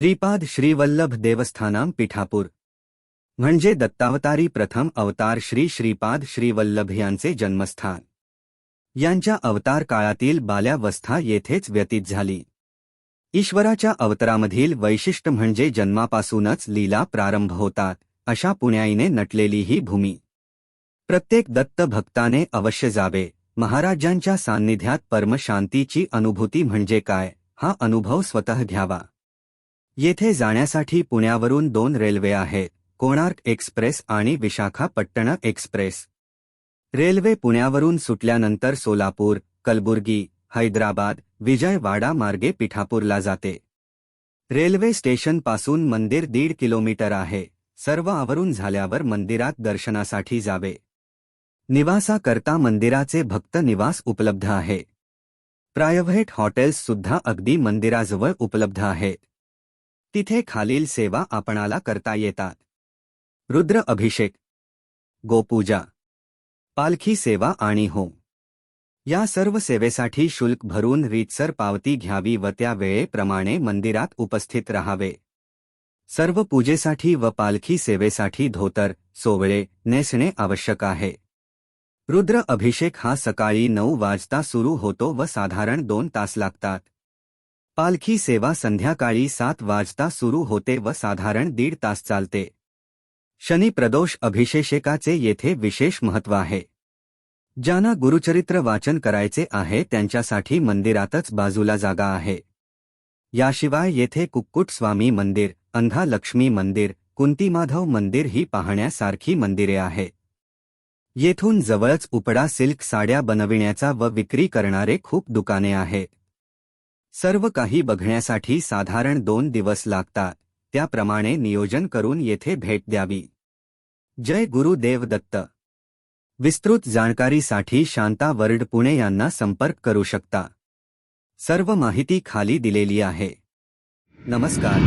श्रीपाद श्रीवल्लभ देवस्थानम पिठापूर म्हणजे दत्तावतारी प्रथम अवतार श्री श्रीपाद श्रीवल्लभ यांचे जन्मस्थान. यांच्या अवतार काळातील बाल्यावस्था येथेच व्यतीत झाली. ईश्वराच्या अवतारामधील वैशिष्ट्य म्हणजे जन्मापासूनच लीला प्रारंभ होतात अशा पुण्याईने नटलेली ही भूमी. प्रत्येक दत्त भक्ताने अवश्य जावे. महाराजांच्या सान्निध्यात परमशांतीची अनुभूती म्हणजे काय हा अनुभव स्वतः घ्यावा. येथे जाण्यासाठी पुण्यावरून 2 रेल्वे आहेत, कोणार्क एक्सप्रेस आणि विशाखापट्टणम एक्सप्रेस. रेल्वे पुण्यावरून सुटल्यानंतर सोलापूर, कलबुर्गी, हैदराबाद, विजयवाडा मार्गे पिठापूरला जाते. रेल्वे स्टेशनपासून मंदिर 1.5 किलोमीटर आहे. सर्व आवरून झाल्यावर मंदिरात दर्शनासाठी जावे. निवासाकरता मंदिराचे भक्त निवास उपलब्ध आहे. प्रायव्हेट हॉटेल्स सुद्धा अगदी मंदिराजवळ उपलब्ध आहेत. तिथे खालील सेवा आपणाला करता येतात. रुद्र अभिषेक, गोपूजा, पालखी सेवा आणि होम. या सर्व सेवेसाठी शुल्क भरून रीतसर पावती घ्यावी व त्या वेळेप्रमाणे मंदिरात उपस्थित राहावे. सर्व पूजेसाठी व पालखी सेवेसाठी धोतर, सोवळे नेसणे आवश्यक आहे. रुद्र अभिषेक हा सकाळी 9 वाजता सुरू होतो व साधारण 2 तास लागतात. पालखी सेवा संध्याकाळी 7 वाजता सुरू होते व साधारण 1.5 तास चालते. शनी प्रदोष अभिषेकाचे येथे विशेष महत्त्व आहे. ज्यांना गुरुचरित्र वाचन करायचे आहे त्यांच्यासाठी मंदिरातच बाजूला जागा आहे. याशिवाय येथे कुक्कुट स्वामी मंदिर, अंधा लक्ष्मी मंदिर, कुंतीमाधव मंदिर ही पाहण्यासारखी मंदिरे आहेत. येथून जवळच उपडा सिल्क साड्या बनविण्याचा व विक्री करणारे खूप दुकाने आहेत. सर्व काही बघण्यासाठी साधारण 2 दिवस लागतात. त्याप्रमाणे नियोजन करून येथे भेट द्यावी. जय गुरुदेव दत्त. विस्तृत जाणकारीसाठी शांता वर्ल्ड पुणे यांना संपर्क करू शकता. सर्व माहिती खाली दिलेली आहे. नमस्कार.